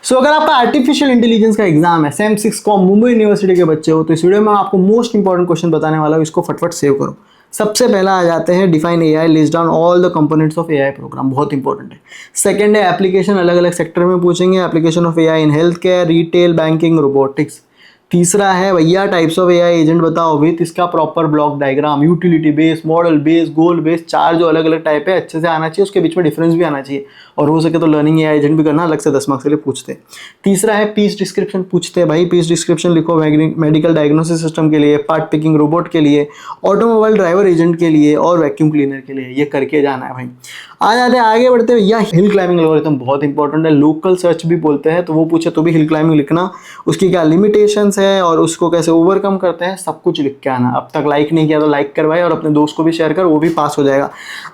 सो अगर आपका artificial intelligence का एग्जाम है सेम 6 कॉम मुंबई यूनिवर्सिटी के बच्चे हो तो इस वीडियो में मैं आपको मोस्ट इंपॉर्टेंट क्वेश्चन बताने वाला हूँ, इसको फटफट सेव करो। सबसे पहला आ जाते हैं define AI, list down all the components of AI program, बहुत इंपॉर्टेंट है। सेकंड है एप्लीकेशन, अलग अलग सेक्टर में पूछेंगे, application of AI in health care, retail, banking, robotics. तीसरा है भैया टाइप्स ऑफ एआई एजेंट बताओ विथ इसका proper block diagram, utility base, model base, goal base, चार जो अलग अलग टाइप है अच्छे से आना चाहिए, उसके बीच में डिफरेंस भी आना चाहिए और हो सके तो लर्निंग एआई एजेंट भी करना, अलग से 10 मार्क्स के लिए पूछते हैं। तीसरा है पीस डिस्क्रिप्शन पूछते हैं, भाई पीस डिस्क्रिप्शन लिखो मेडिकल डायग्नोसिस सिस्टम के लिए, पार्ट पिकिंग रोबोट के लिए, ऑटोमोबाइल ड्राइवर एजेंट के लिए और वैक्यूम क्लीनर के लिए, ये करके जाना है भाई। आ जाते हैं आगे बढ़ते भैया हिल क्लाइंबिंग एल्गोरिथम बहुत इंपॉर्टेंट है, लोकल सर्च भी बोलते हैं, तो वो पूछे तो भी हिल क्लाइंबिंग लिखना, उसकी क्या लिमिटेशंस है और उसको कैसे ओवरकम करते हैं सब कुछ लिख के आना। अब तक लाइक नहीं किया तो लाइक कर भाई और अपने दोस्त को भी शेयर कर, वो भी पास हो जाएगा।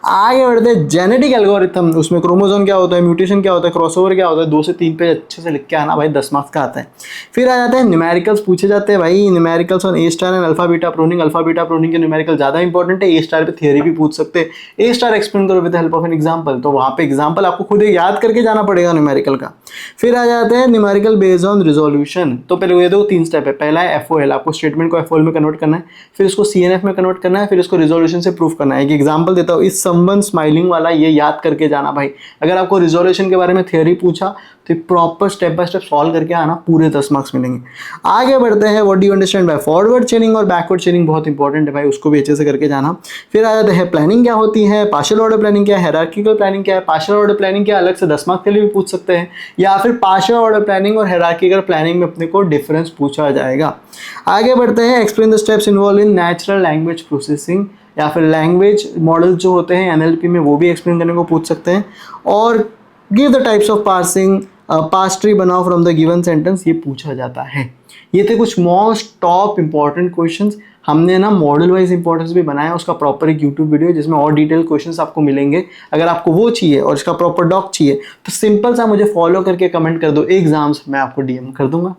आगे बढ़ते हैं जेनेटिक एल्गोरिथम, उसमें क्रोमोसोम क्या होता है, म्यूटेशन क्या होता है, क्रॉसओवर क्या होता है, 2 से 3 पेज अच्छे से लिख के आना भाई, 10 मार्क्स का आता है। फिर आ जाते हैं न्यूमेरिकल्स पूछे जाते हैं भाई, numericals on A star and alpha beta pruning, alpha beta pruning के न्यूमेरिकल ज्यादा इंपॉर्टेंट है, ए स्टार पे थियरी भी पूछ सकते हैं, ए स्टार एक्सप्लेन करो with help of an example, तो वहां पे एग्जांपल आपको खुद याद करके जाना पड़ेगा न्यूमेरिकल का। फिर आ जाते हैं न्यूमेरिकल बेस्ड ऑन रिजोल्यूशन, तो पहले ये दो 3 स्टेप है, पहला है एफओएल, आपको स्टेटमेंट को एफओएल में कन्वर्ट करना है, फिर इसको सीएनएफ में कन्वर्ट करना है, फिर इसको रिजोल्यूशन से प्रूफ करना है। एक एग्जांपल देता हूँ, इस समवन स्माइलिंग वाला, ये याद करके जाना भाई। अगर आपको रिजोल्यूशन के बारे में थियरी पूछा तो proper step by step solve करके आना, पूरे 10 मार्क्स मिलेंगे। आगे बढ़ते हैं what do you understand by forward चेनिंग और बैकवर्ड चेनिंग, बहुत इंपॉर्टेंट है भाई, उसको भी अच्छे से करके जाना। फिर आ जाते हैं प्लानिंग क्या होती है, पार्शियल ऑर्डर प्लानिंग क्या है, हायरार्किकल प्लानिंग क्या है, पार्शियल ऑर्डर प्लानिंग क्या अलग से 10 मार्क्स के लिए भी पूछ सकते हैं, या फिर पार्शियल ऑर्डर प्लानिंग और हायरार्किकल प्लानिंग में अपने को डिफरेंस पूछा जाएगा। आगे बढ़ते हैं explain the steps involve in natural language processing, या फिर लैंग्वेज मॉडल जो होते हैं एनएलपी में वो भी एक्सप्लेन करने को पूछ सकते हैं। और give the types of parsing, parse tree बनाओ फ्रॉम द गिवन सेंटेंस, ये पूछा जाता है। ये थे कुछ मोस्ट टॉप इंपॉर्टेंट क्वेश्चंस। हमने ना मॉडल वाइज इंपॉर्टेंस भी बनाया, उसका प्रॉपर एक यूट्यूब वीडियो जिसमें और डिटेल क्वेश्चंस आपको मिलेंगे। अगर आपको वो चाहिए और इसका प्रॉपर डॉक चाहिए तो सिंपल सा मुझे फॉलो करके कमेंट कर दो एग्जाम्स, मैं आपको डीएम कर दूंगा।